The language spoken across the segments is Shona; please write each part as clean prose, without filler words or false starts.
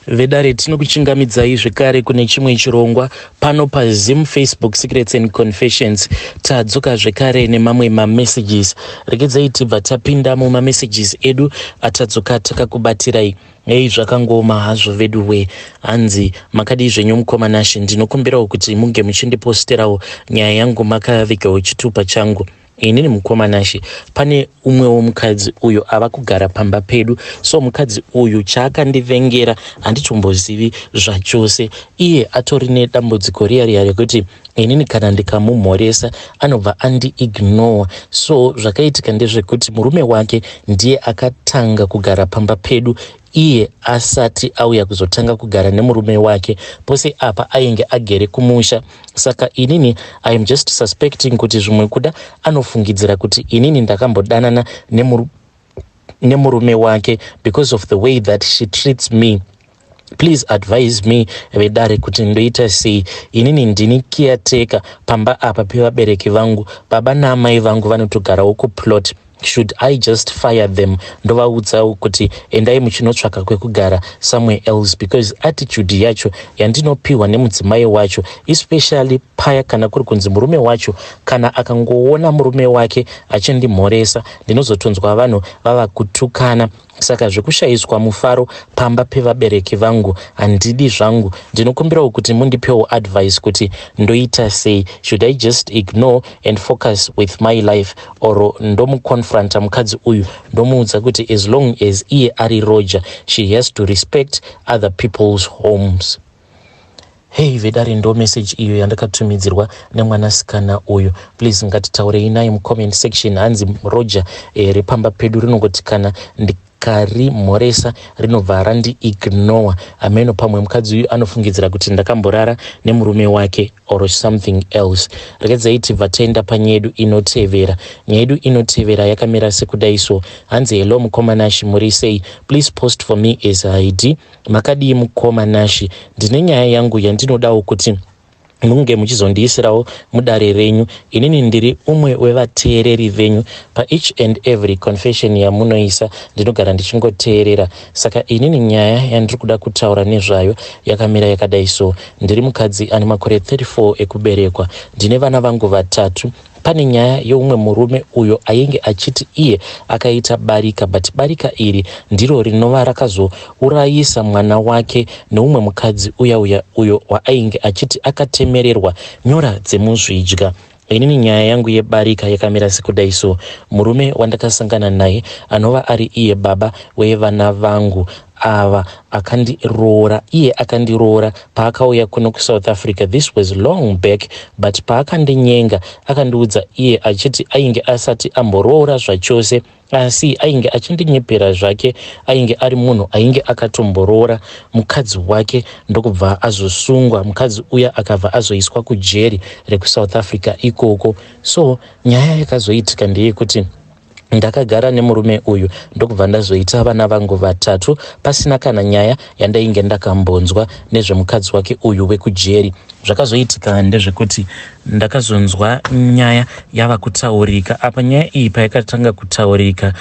Vedare tinokuchingamidzai zvekare kune chimwe chirongwa pano paZim Facebook Secrets and Confessions. Tadzoka zvekare nemamwe mamessages. Regedzai tibva tapinda mumamessages edu atadzoka takakubatirai. Hei zvakangoma hazvo vedu we hanzi makadi zvenyu mukomanashi ndinokumbirawo kuti munge muchindiposterawo nyaya yangu makavigawo chitupa changu. Inini mukomanashi pane umwewo mukadzi uyo ava kugara pamba pedu, so mukadzi uyu chaakandivengera handitombozivi zvachose. Iye atori nedambudziko riya rekuti inini kana ndikamumhoresa anobva andi-ignore. So zvakaitika ndezvekuti murume wake ndiye akatanga kugara pamba pedu iye asati auya kuzotanga kugara nemurume wake, pose apa ainge agere kumusha. Saka inini I am just suspecting kuti zvimwe kuda anofungidzira kuti inini ndakambodanana nemurume wake because of the way that she treats me. Please advise me vedare kuti ndoita sei. Inini ndini caretaker pamba apa pevabereki vangu. Baba naamai vangu vanotogarawo kuplot. Should I just fire them ndovaudza kuti endai muchinotsvaka kwekugara somewhere else, because attitude yacho yandinopiwa nemudzimai wacho, especially paya kana kuri kunzi murume wacho kana akangoona murume wake achindimhoresa ndinozotonzwa vanhu vava kutukana. Saka zvekushayiswa mufaro pamba pevabereki vangu handidi zvangu. Ndinokumbirawo kuti mundipewo advice kuti ndoita sei. Should I just ignore and focus with my life, or ndomuconfronta mukadzi uyu ndomuudza kuti as long as iye ari Roger, she has to respect other people's homes. Hey vedare ndo message iyo yandakatumidzirwa nemwanasikana uyu. Please ngatitaurei naye mucomment section. Hanzi Roger repamba pedu rinongoti kana ndikarimhoresa rinobva randi-ignore. Ameno pamwe mukadzi uyu anofungidzira kuti ndakamborara nemurume wake or something else. Regedzai tibva taenda panyaya yedu inotevera. Nyaya yedu inotevera yakamira sekudai so. Hanzi hello mukomanashi muri sei? Please post for me as ID. Makadii mukomanashi? Ndine nyaya yangu yandinodawo kuti munge muchizondiisirawo mudare renyu. Inini ndiri umwe wevateereri venyu pa each and every confession yamunoisa ndinogara ndichingoteerera. Saka inini nyaya yandiri kuda kutaura nezvayo yakamira yakadai so. Ndiri mukadzi ane makore 34 ekuberekwa. Ndine vana vangu vatatu. Pane nyaya yeumwe murume uyo ainge achiti iye akaita barika, but barika iri ndiro rinova rakazourayisa mwana wake neumwe mukadzi uyo waainge achiti akatemererwa nyora dzemuzvidya. Inini nyaya yangu yebarika yakamira sekudai so. Murume wandakasangana naye anova ari iye baba wevana vangu ava akandiroora. Iye akandiroora paakauya kuno kuSouth Africa. This was long back, but paakandinyenga akandiudza iye achiti ainge asati amboroora zvachose, asi ainge achindinyepera zvake. Ainge ari munhu ainge akatomboroora mukadzi wake ndokubva azosungwa. Mukadzi uya akabva azoiswa kujeri rekuSouth Africa ikoko. So nyaya yakazoitika ndeyekuti ndakagara nemurume uyu ndokubva ndazoita vana vangu vatatu pasina kana nyaya yandainge ndakambonzwa nezvemukadzi wake uyu wekujeri. Zvakazoitika ndezvekuti ndakazonzwa nyaya yava kutaurika. Apa nyaya iyi payakatanga kutaurika,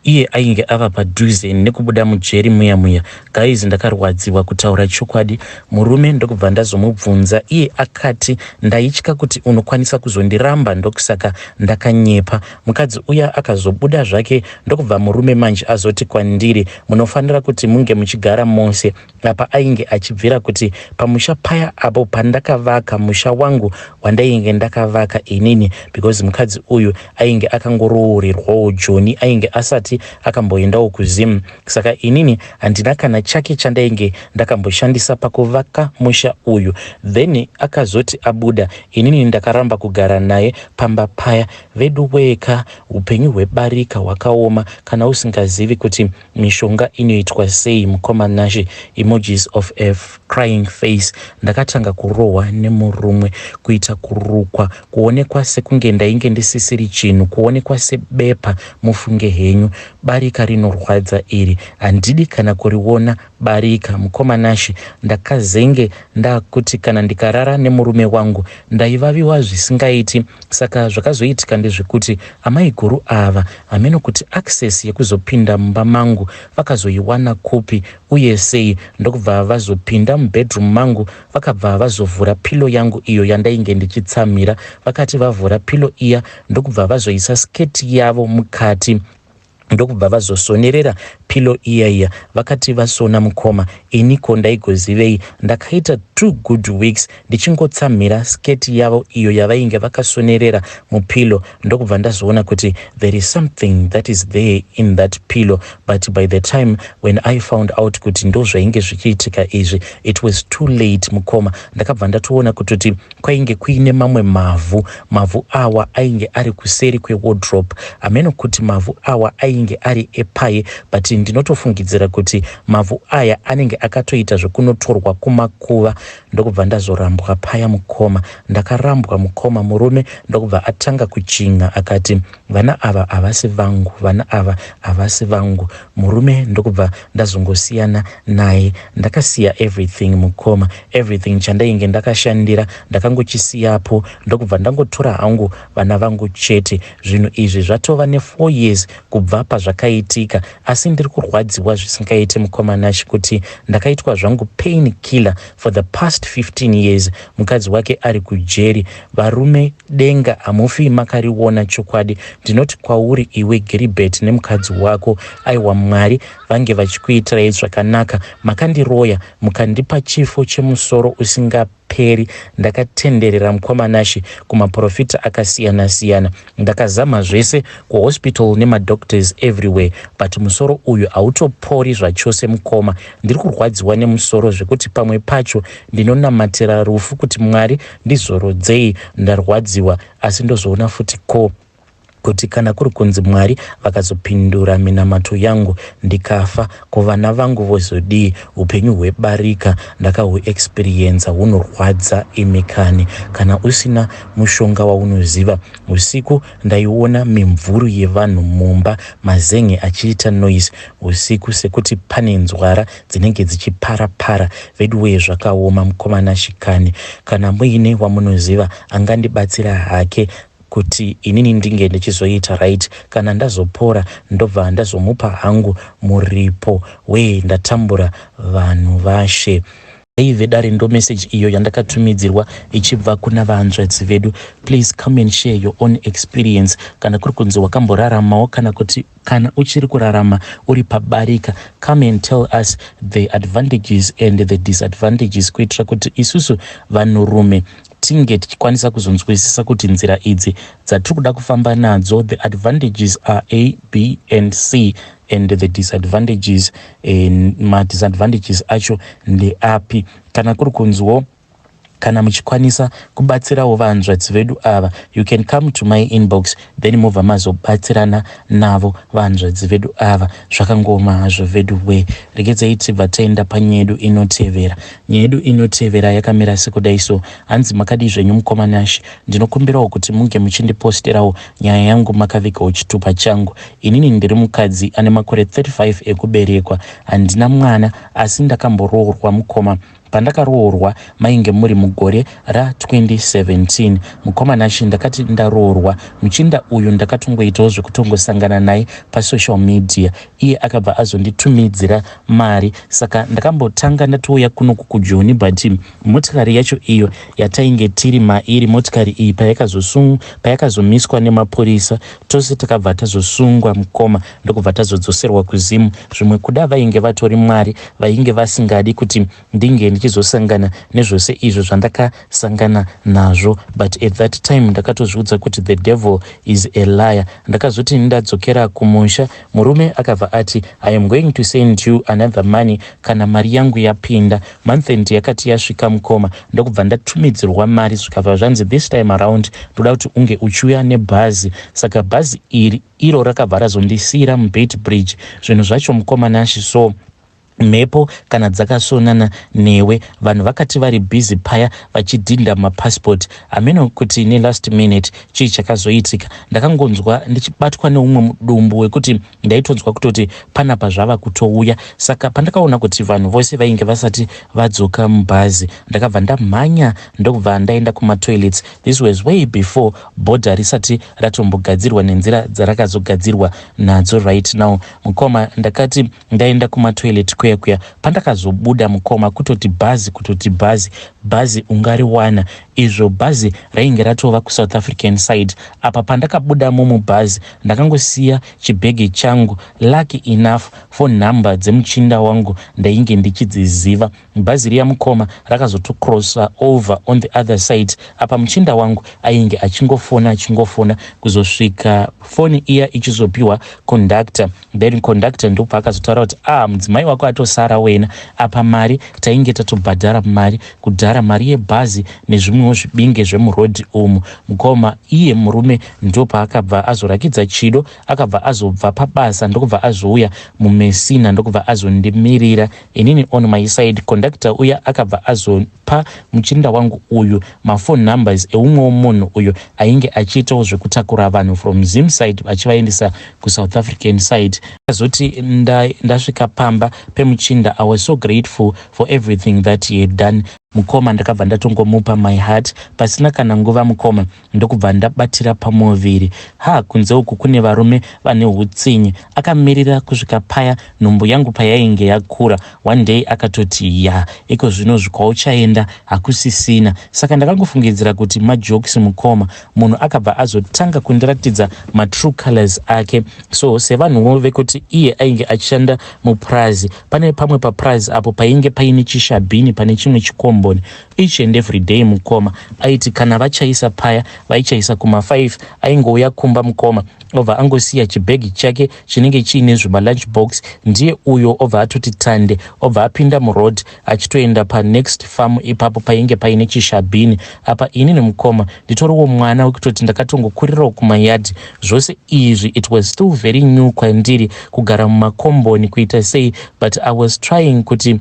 iye ainge ava padhuze nekubuda mujeri muya. Guys, ndakarwadziwa kutaura chokwadi. Murume ndokubva ndazomubvunza. Iye akati ndaitya kuti unokwanisa kuzondiramba, ndokusaka ndakanyepa. Mukadzi uya akazobuda zvake ndokubva murume manje azoti kwandiri munofanira kuti munge muchigara mose. Apa ainge achibvira kuti pamusha paya apo pandakavaka musha wangu wandainge ndakavaka inini, because mukadzi uyu ainge akangoroorerwawo joni, ainge asati akamboendawo kuZim. Saka inini handina kana chake chandainge ndakamboshandisa pakuvaka musha uyu. Then akazoti abuda, inini ndakaramba kugara naye pamba paya. Vedu weka upenyu hwebarika hwakaoma kana usingazivi kuti mishonga inoitwa sei mukomanashi. Emojis of a crying face. Ndakatanga kurohwa nemurumwe, kuita kurukwa, kuonekwa sekunge ndainge ndisisiri chinhu, kuonekwa sebepa mufunge henyu. barika rinorwadza iri, handidi kana kuriona barika. Mukomanashi, ndakazenge ndakuti kana ndikarara nemurume wangu ndaivaviwa zvisingaiti. Saka zvakazoitika ndezvekuti amai guru ava ameno kuti access yekuzopinda mumba mangu vakazoiwana kupi uye sei, ndokubva vazopinda mubedroom mangu vakabva vazovhura pilo yangu iyo yandainge ndichitsamira. Vakati vavhura pilo iya ndokubva vazoisa sketi yavo mukati, ndokubva vazosonerera pilo iya vakati vasona mukoma. Iniko ndaigozivei, ndakaita 2 good weeks ndichingotsamira sketi yavo iyo yavainge vakasonerera mupilo, ndokubva ndazoona kuti there is something that is there in that pillow, but by the time when I found out kuti ndo zvainge zvichiitika izvi, it was too late mukoma. Ndakabva ndatoona kuti kwainge kuine mamwe mavhu awa ainge ari kuseri kwewardrobe, ameno kuti mavhu awa ainge ari epaye, but ndinotofungidzira kuti mavhu aya anenge akatoita zvekunotorwa kumakuva. Ndokubva ndazorambwa paya mukoma. Ndakarambwa mukoma, murume ndokubva atanga kuchinga akati vana ava havasi vangu, vana ava havasi vangu. Murume ndokubva ndazongosiyana naye, ndakasiya everything mukoma, everything chandainge ndakashandira ndakangochisiyapo, ndokubva ndangotora hangu vana vangu chete. Zvinhu izvi zvatova ne4 years kubva pazvakaitika, asi ndiri kurwadziwa zvisingaiti mukomanashi kuti ndakaitwa zvangu pain killer for the past 15 years. Mukadzi wake ari kujeri. Varume denga hamufi makariona chokwadi. Ndinoti kwauri iwe Geribet nemukadzi wako, aiwa Mwari vange vachikuitirai zvakanaka. Makandiroya mukandipa chifo chemusoro usingaperi. Ndakatenderera mukomanashi kumaprofita akasiyana-siyana, ndakazama zvese kuhospital nemadoctors everywhere, but musoro uyu hautopori zvachose mukoma. Ndiri kurwadziwa nemusoro zvekuti pamwe pacho ndinonamatira rufu kuti Mwari ndizorodzei, ndarwadziwa. Asi ndozoona futi kuti kana kuri kunzi Mwari vakazopindura minamato yangu ndikafa, kuvana vangu vozodii? Upenyu hwebarika ndakahuexperienza, hunorwadza imekani. Kana usina mushonga waunoziva, usiku ndaiona mimvuru yevanhu mumba, mazen'e achiita noise usiku sekuti pane nzwara dzinenge dzichipara-para. Vedweye zvakaoma mukomanashikani. Kana muine wamunoziva angandibatsira hake kuti inini ndinge ndichizoita right, kana ndazopora ndobva ndazomupa hangu muripo ndatambura vanhu vashe. Dare ndo message iyo yandakatumidzirwa ichibva kuna vahanzvadzi vedu. Please come and share your own experience. Kana kuri kunzi wakamboraramawo kana uchiri kurarama uri pabarika, come and tell us the advantages and the disadvantages, kuitira kuti isusu vanhurume tinge tichikwanisa kuzonzwisisa kuti nzira idzi dzatiri kuda kufamba nadzo, the advantages are A, B and C, and the disadvantages disadvantages acho ndeapi. Kana kuri kunziwo kana muchikwanisa kubatsirawo vahanzvadzi vedu ava, you can come to my inbox, then mubva mazobatsirana navo vahanzvadzi vedu ava. Zvakangoma hazvo vedu regedzai tibva taenda panyaya yedu inotevera. Nyaya yedu inotevera yakamira sekudai so. Hanzi makadi zvenyu mukomanashi, ndinokumbirawo kuti munge muchindiposterawo nyaya yangu makavigawo chitupa changu. Inini ndiri mukadzi ane makore 35 ekuberekwa, handina mwana asi ndakamboroorwa mukoma. Pandakaroorwa mainge muri mugore ra2017 mukomanashi, ndakati ndaroorwa muchinda uyu ndakatongoitawo zvekutongosangana naye pasocial media. Iye akabva azonditumidzira mari, saka ndakambotanga ndatouya kuno kukujoni, but motikari yacho iyo yatainge tiri mairi, motikari iyi payakazomiswa nemapurisa, tose takabva tazosungwa mukoma ndokubva tazodzoserwa kuzimu. Zvimwe kuda vainge vatori Mwari, vainge vasingadi kuti ndinge ndichizosangana nezvose izvo zvandakasangana nazvo, but at that time ndakatozviudza kuti the devil is a liar. Ndakazoti ndadzokera kumusha, murume akabva ati I am going to send you another money kana mari yangu yapinda. Month end yakati yasvika mukoma, ndokubva ndatumidzirwa mari, zvikabva zvanzi this time around ndoda kuti unge uchiuya nebhazi. Saka bhazi iro rakabva razondisiyira muBait Bridge. Zvinhu zvacho mukomanashi, so mhepo kana dzakasonana newe. Vanhu vakati vari busy paya vachidhinda mapassport, ameno kuti last minute chii chakazoitika. Ndakangonzwa ndichibatwa neumwe mudumbu wekuti ndaitonzwa kutoti panapa zvava kutouya. Saka pandakaona kuti vanhu vose vainge vasati vadzoka mubhazi, ndakabva ndamhanya ndokubva ndaenda kumatoilets. This was way before bhodha risati ratombogadzirwa nenzira dzarakazogadzirwa nadzo right now. Mukoma ndakati ndaenda kumatoilet kuya pandakazobuda mukoma kutoti bhazi ungariwana. Izvo bhazi rainge ratova kuSouth African side. Apa pandakabuda mubhazi ndakangosiya chibhegi changu, lucky enough phone number dzemuchinda wangu ndainge ndichidziziva. Bhazi riya mukoma rakazotocrossa over on the other side. Apa muchinda wangu ainge achingofona kuzosvika foni iya ichizopiwa conductor. Then conductor ndipo akazotaura kuti mudzimai wako atosara wena. Apa mari tainge tatobhadhara mari kudhara mari yebhazi nezvimwewo zvibinge zvemurodhi umu. Mukoma iye murume ndopa akabva azorakidza chido, akabva azobva pabasa ndokubva azouya mumesina ndokubva azondimirira inini on my side. Conductor uya akabva azopa muchinda wangu uyu mafone numbers eumwewo munhu uyo ainge achiitawo zvekutakura vanhu from Zim side vachivaendesa kuSouth African side. Azoti ndasvika pamba pemuchinda, I was so grateful for everything that he had done. Mukoma ndakabva ndatongomupa my heart pasina kana nguva. Mukoma ndokubva ndabatira pamoviri. Kunze uku kune varume vane hutsinye. Akamirira kusvika paya nhumbu yangu payainge yakura. One day akatoti iko zvino zvikauchaenda hakusisina. Saka ndakangofungidzira kuti majokes. Mukoma munhu akabva azotanga kundiratidza true colors ake. So sevanhuwo vekuti iye ainge achishanda muprazi, pane pamwe paprazi apo painge paine chishabhini pane chimwe chikombo each and every day. Mukoma aiti kana vachaisa paya vaichaisa kuma5 aingouya kumba. Mukoma obva angosiya chibhegi chake chinenge chiine zvimalunch box. Ndiye uyo obva atoti tande, obva apinda muroad achitoenda panext farm ipapo painge paine chishabhini. Apa inini Mukoma nditoriwo mwana wekutoti ndakatongokurirawo kumayadhi. Zvose izvi it was still very new kwandiri kugara mumakomboni kuita sei, but I was trying kuti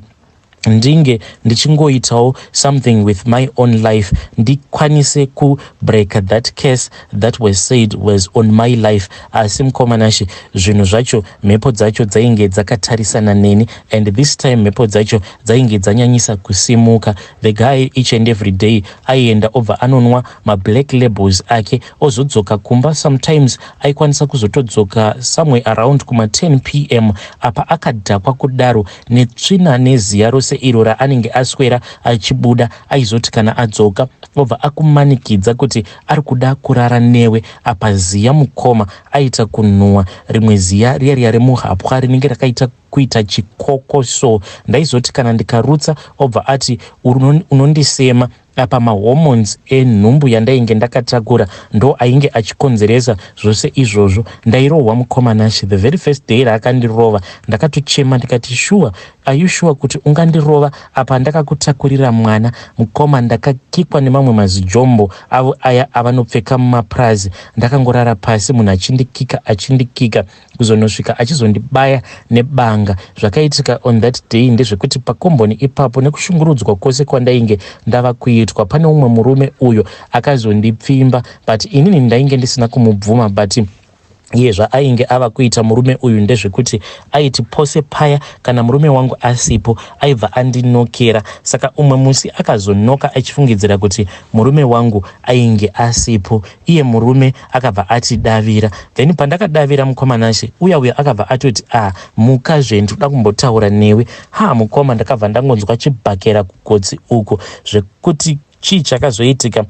ndinge ndichingoitawo something with my own life, ndikwanise kubreak that case that was said was on my life. Asi Mukomanashi zvinhu zvacho mhepo dzacho dzainge dzakatarisana neni, and this time mhepo dzacho dzainge dzanyanyisa kusimuka. The guy each and every day aienda obva anonwa mablack labels ake ozodzoka kumba. Sometimes aikwanisa kuzotodzoka somewhere around kuma 10 PM. Apa akadhakwa kudaro netsvina neziya rose iro raanenge aswera achibuda. Aizoti kana adzoka obva akumanikidza kuti ari kuda kurara newe. Apa ziya Mukoma aita kunhuhwa rimwe ziya riya remuhapwa rinenge rakaita kuita chikokoso. Ndaizoti kana ndikarutsa obva ati unondisema. Apa mahormones enhumbu yandainge ndakatakura ndo ainge achikonzeresa zvose izvozvo. Ndairohwa Mukomanashi. The very first day raakandirova ndakatochema ndikati sure, are you sure kuti ungandirova apa ndakakutakurira mwana? Mukoma ndakakikwa nemamwe mazijombo avo aya avanopfeka mumaprazi. Ndakangorara pasi munhu achindikika kuzonosvika achizondibaya nebanga. Zvakaitika on that day ndezvekuti pakomboni ipapo nekushungurudzwa kwose kwandainge ndava kuitwa, pane umwe murume uyo akazondipfimba, but inini ndainge ndisina kumubvuma. But iye zvaainge ava kuita murume uyu ndezvekuti aiti pose paya kana murume wangu asipo aibva andinokera. Saka umwe musi akazonoka achifungidzira kuti murume wangu ainge asipo. Iye murume akabva atidavira. Then pandakadavira Mukomanashi uya akabva atoti muka ndoda kumbotaura newe. Mukoma ndakabva ndangonzwa chibhakera kugotsi uko zvekuti chii chakazoitika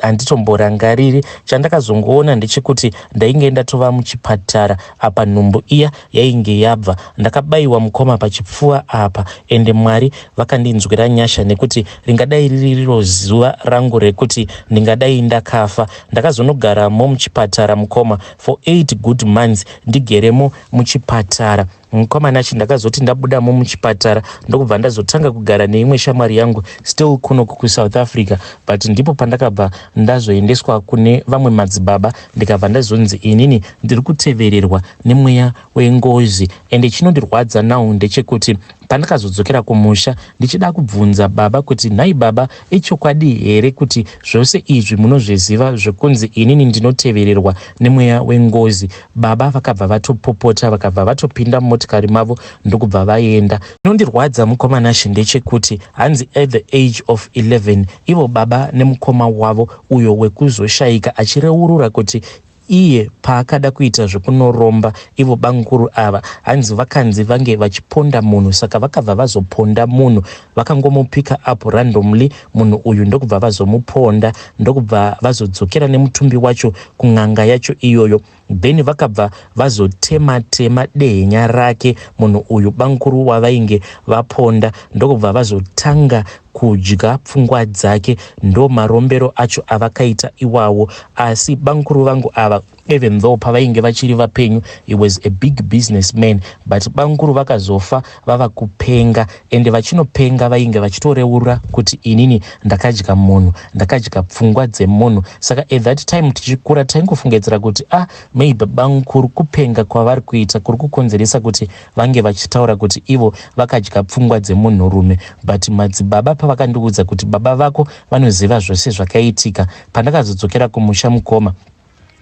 handitomborangariri. Chandakazongoona ndechekuti ndainge ndatova muchipatara. Apa nhumbu iya yainge yabva. Ndakabayiwa Mukoma pachipfuva apa, ende Mwari vakandinzwira nyasha nekuti ringadai riro zuva rangu rekuti ndingadai ndakafa. Ndakazonogaramo muchipatara Mukoma for 8 good months ndigeremo muchipatara. Mukomanachi ndakazoti ndabudamo muchipatara ndokubva ndazotanga kugara neimwe shamwari yangu still kuno kuSouth Africa. But ndipo pandakabva ndazoendeswa kune vamwe madzibaba ndikabva ndazonzi inini ndiri kutevererwa nemweya wengozi. Ende chinondirwadza nawo ndechekuti Pandakazodzokera kumusha ndichida kubvunza baba kuti nhai baba, ichokwadi here kuti zvose izvi munozviziva zvekunzi inini ndinotevererwa nemweya wengozi? Baba vakabva vatopopota, vakabva vatopinda mumotikari mavo ndokubva vaenda. Inondirwadza mukomana ndechekuti hanzi at the age of 11 ivo baba nemukoma wavo uyo wekuzoshayika achireurura kuti iye paakada kuita zvekunoromba ivo banguru ava hanzi vakanzi vange vachiponda munhu, saka vakabva vazoponda munhu. Vakangomupika up randomly munhu uyu ndokubva vazomuponda, ndokubva vazodzokera nemutumbi wacho kun'anga yacho iyoyo. Then vakabva vazotema-tema dehenya rake munhu uyu banguru wavainge vaponda, ndokubva vazotanga kudya pfungwa dzake. Ndo marombero acho avakaita iwawo. Asi banguru vangu ava, even though pavainge vachiri vapenyu, he was a big businessman, but banguru vakazofa vava kupenga, ende vachinopenga vainge vachitoreurura kuti inini ndakadya munhu, ndakadya pfungwa dzemunhu. Saka at that time tichikura taingofungidzira kuti maybe banguru kupenga kwavari kuita kuri kukonzeresa kuti vange vachitaura kuti ivo vakadya pfungwa dzemunhurume. But madzibaba pavakandiudza kuti baba vako vanoziva zvose zvakaitika, pandakazodzokera kumusha mukoma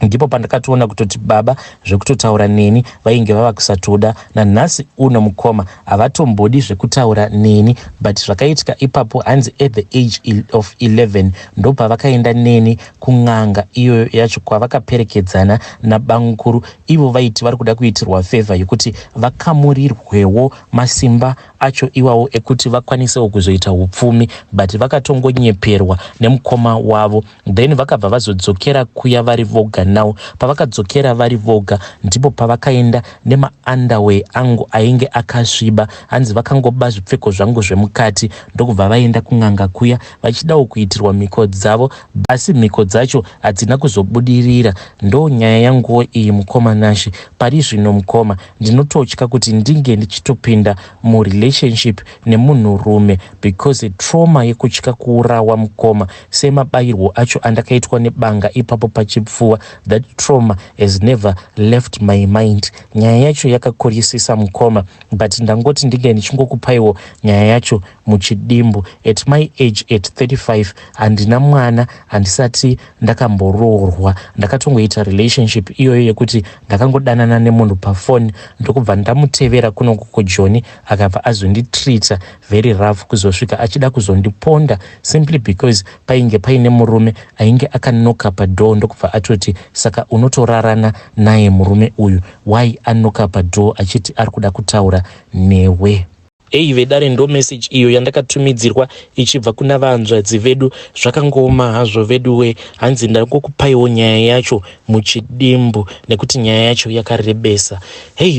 ndipo pandakatoona kutoti baba zvekutotaura neni vainge vava kusatoda. Nanhasi uno mukoma havatombodi zvekutaura neni, but zvakaitika ipapo hanzi at the age of 11 ndo pavakaenda neni kun'anga iyoyo yacho kwavakaperekedzana nabanguru. Ivo vaiti vari kuda kuitirwa favor yekuti vakamurirwewo masimba acho iwawo ekuti vakwanisewo kuzoita upfumi, but vakatongonyeperwa nemukoma wavo. Then vakabva vazodzokera kuya vari voga. Now pavakadzokera vari voga ndipo pavakaenda nemaunderwear angu ainge akasviba, hanzi vakangoba zvipfeko zvangu zvemukati ndokubva vaenda kun'anga kuya vachidawo kuitirwa mhiko dzavo, basi mhiko dzacho hadzina kuzobudirira. Ndo nyaya yanguwo iyi mukoma Nashi. Pari zvino mukoma ndinototya kuti ndinge ndichitopinda murelationship nemunhurume because trauma yekutya kuurawa mukoma semabayirwo acho andakaitwa nebanga ipapo pachipfuwa. That trauma has never left my mind. Nyaya yacho yakakurisisa mukoma, but ndangoti ndinge ndichingokupaiwo nyaya yacho muchidimbu. At my age at 35 handina mwana, handisati ndakamboroorwa. Ndakatongoita relationship iyoyo yekuti ndakangodanana nemunhu pafoni ndokubva ndamutevera kuno kukujoni akabva azonditreata very rough kuzosvika achida kuzondiponda simply because painge paine murume ainge akanoka padoo ndokubva atoti saka unotorarana naye murume uyu. Why anoka padoo achiti ari kuda kutaura newe? Vedare ndo message iyo yandakatumidzirwa ichibva kuna vanzvadzi vedu. Zvakangoma hazvo veduwe, hanzi ndakokupaiwo nyaya yacho muchidimbu nekuti nyaya yacho yakarebesa.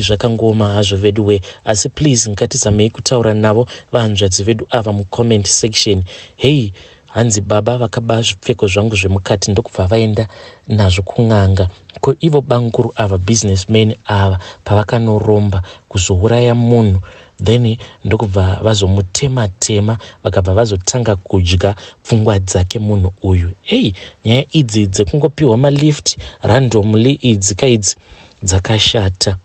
Zvakangoma hazvo veduwe, asi please ngatizamei kutaura navo vanzvadzi vedu ava mucomment section. Hanzi baba vakaba zvipfeko zvangu zvemukati ndokubva vaenda nazvo kun'anga. Ko ivo banguru ava businessmen ava pavakanoromba kuzouraya munhu, then ndokubva vazomutema-tema vakabva vazotanga kudya pfungwa dzake munhu uyu. Nyaya idzi dzekungopiwa malift randomly idzi kaidzi dzakashata.